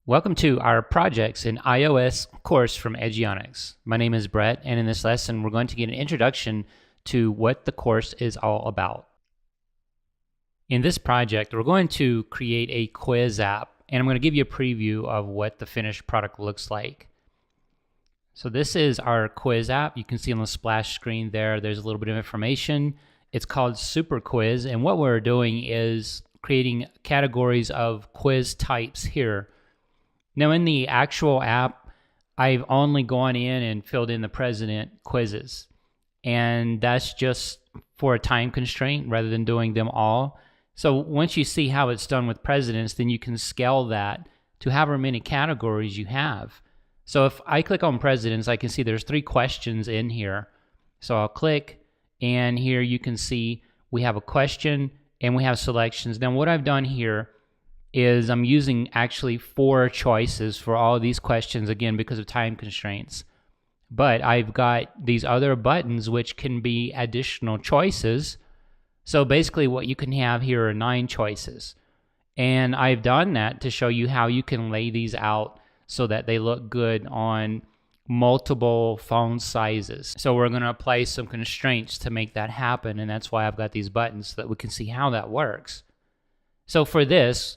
Welcome to our projects in iOS course from Eduonics. My name is Brett, and in this lesson we're going to get an introduction to what the course is all about. In this project, we're going to create a quiz app, and I'm going to give you a preview of what the finished product looks like. So this is our quiz app. You can see on the splash screen there's a little bit of information. It's called Super Quiz, and what we're doing is creating categories of quiz types here. Now in the actual app, I've only gone in and filled in the president quizzes, and that's just for a time constraint rather than doing them all. So once you see how it's done with presidents, then you can scale that to however many categories you have. So if I click on presidents, I can see there's 3 questions in here. So I'll click, and here you can see we have a question and we have selections. Now what I've done here is I'm using actually 4 choices for all of these questions, again, because of time constraints. But I've got these other buttons which can be additional choices. So basically what you can have here are 9 choices. And I've done that to show you how you can lay these out so that they look good on multiple phone sizes. So we're going to apply some constraints to make that happen, and that's why I've got these buttons so that we can see how that works. So for this,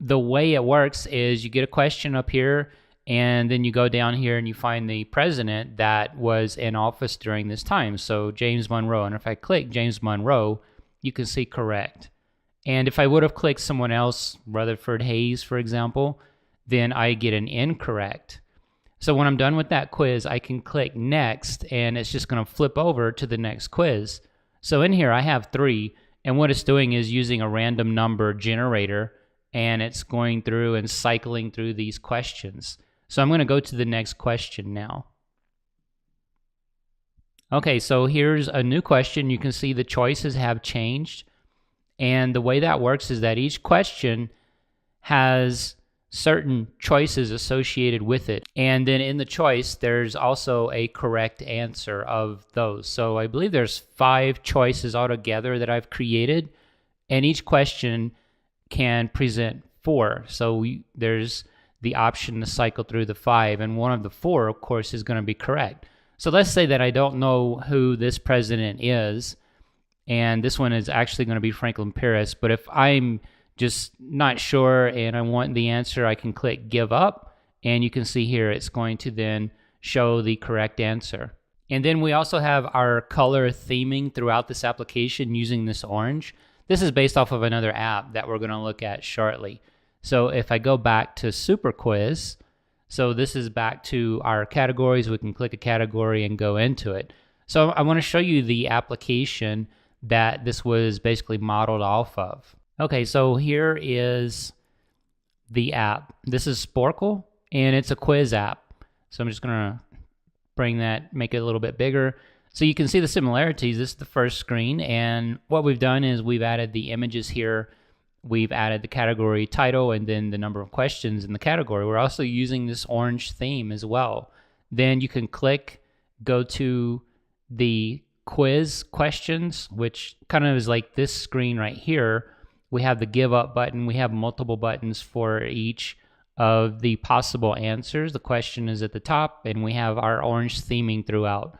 the way it works is you get a question up here, and then you go down here and you find the president that was in office during this time. So James Monroe. And if I click James Monroe, you can see correct. And if I would have clicked someone else, Rutherford Hayes, for example, then I get an incorrect. So when I'm done with that quiz, I can click next, and it's just going to flip over to the next quiz. So in here I have 3, and what it's doing is using a random number generator, and it's going through and cycling through these questions. So I'm going to go to the next question now. Okay, so here's a new question. You can see the choices have changed. And the way that works is that each question has certain choices associated with it. And then in the choice, there's also a correct answer of those. So I believe there's 5 choices altogether that I've created. And each question can present 4. So there's the option to cycle through the 5, and one of the 4, of course, is going to be correct. So let's say that I don't know who this president is, and this one is actually going to be Franklin Pierce, but if I'm just not sure and I want the answer, I can click Give Up, and you can see here it's going to then show the correct answer. And then we also have our color theming throughout this application using this orange. This is based off of another app that we're going to look at shortly. So if I go back to Super Quiz, so this is back to our categories. We can click a category and go into it. So I want to show you the application that this was basically modeled off of. Okay, so here is the app. This is Sporkle, and it's a quiz app. So I'm just going to make it a little bit bigger. So you can see the similarities. This is the first screen, and what we've done is we've added the images here. We've added the category title and then the number of questions in the category. We're also using this orange theme as well. Then you can click, go to the quiz questions, which kind of is like this screen right here. We have the give up button. We have multiple buttons for each of the possible answers. The question is at the top, and we have our orange theming throughout.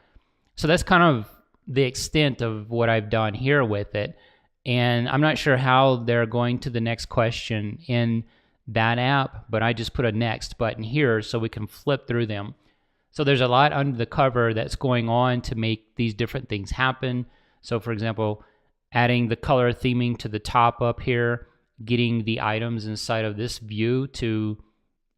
So that's kind of the extent of what I've done here with it. And I'm not sure how they're going to the next question in that app, but I just put a next button here so we can flip through them. So there's a lot under the cover that's going on to make these different things happen. So for example, adding the color theming to the top up here, getting the items inside of this view to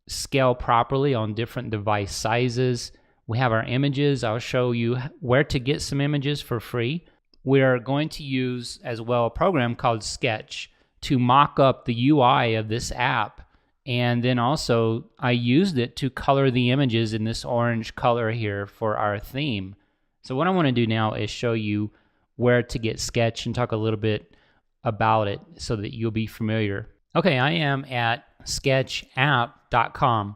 scale properly on different device sizes. We have our images. I'll show you where to get some images for free. We are going to use as well a program called Sketch to mock up the UI of this app. And then also I used it to color the images in this orange color here for our theme. So what I want to do now is show you where to get Sketch and talk a little bit about it so that you'll be familiar. Okay, I am at sketchapp.com,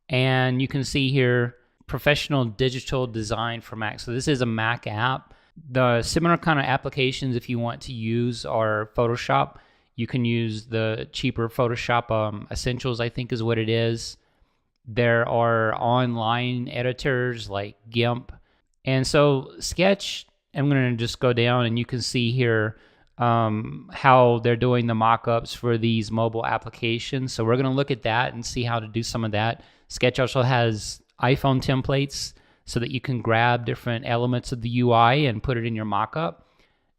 and you can see here professional digital design for Mac. So this is a Mac app. The similar kind of applications if you want to use are Photoshop You can use the cheaper Photoshop Essentials, I think is what it is. There are online editors like GIMP. And so Sketch, I'm going to just go down and you can see here how they're doing the mock-ups for these mobile applications. So we're going to look at that and see how to do some of that. Sketch also has iPhone templates so that you can grab different elements of the UI and put it in your mock-up.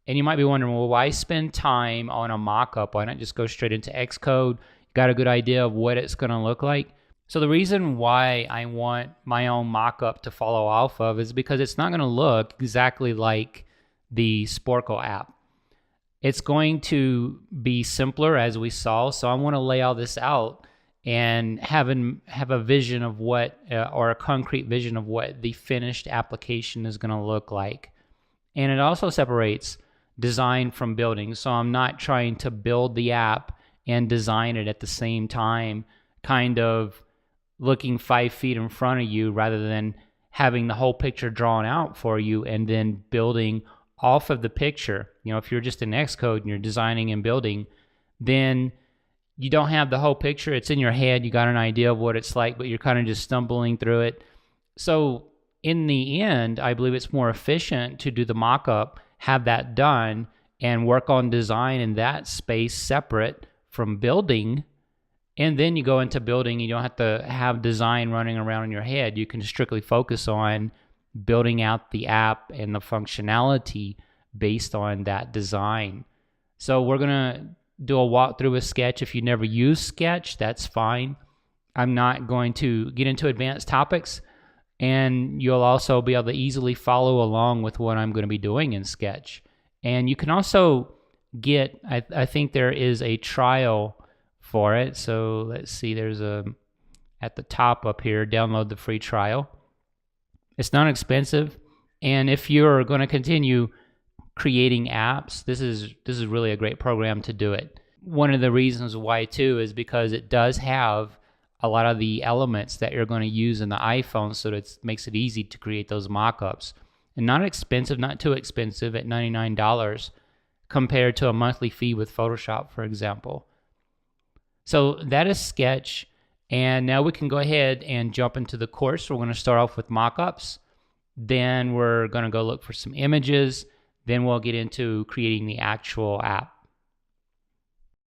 And you might be wondering, well, why spend time on a mock-up? Why not just go straight into Xcode? You got a good idea of what it's going to look like. So the reason why I want my own mock-up to follow off of is because it's not going to look exactly like the Sporkle app. It's going to be simpler, as we saw. So I want to lay all this out and have a vision of what, or a concrete vision of what the finished application is going to look like. And it also separates design from building. So I'm not trying to build the app and design it at the same time, kind of looking 5 feet in front of you rather than having the whole picture drawn out for you and then building off of the picture. You know, if you're just in Xcode and you're designing and building, then you don't have the whole picture. It's in your head. You got an idea of what it's like, but you're kind of just stumbling through it. So in the end, I believe it's more efficient to do the mock-up, have that done, and work on design in that space separate from building. And then you go into building. You don't have to have design running around in your head. You can strictly focus on building out the app and the functionality based on that design. So we're going to do a walkthrough with Sketch. If you never use Sketch, that's fine. I'm not going to get into advanced topics, and you'll also be able to easily follow along with what I'm going to be doing in Sketch. And you can also get, I think there is a trial for it. So let's see, there's at the top up here, download the free trial. It's not expensive, and if you're going to continue creating apps, this is really a great program to do it. One of the reasons why too is because it does have a lot of the elements that you're going to use in the iPhone, so it makes it easy to create those mock-ups. And not expensive, not too expensive at $99 compared to a monthly fee with Photoshop, for example. So that is Sketch. And now we can go ahead and jump into the course. We're going to start off with mock-ups. Then we're going to go look for some images. Then we'll get into creating the actual app.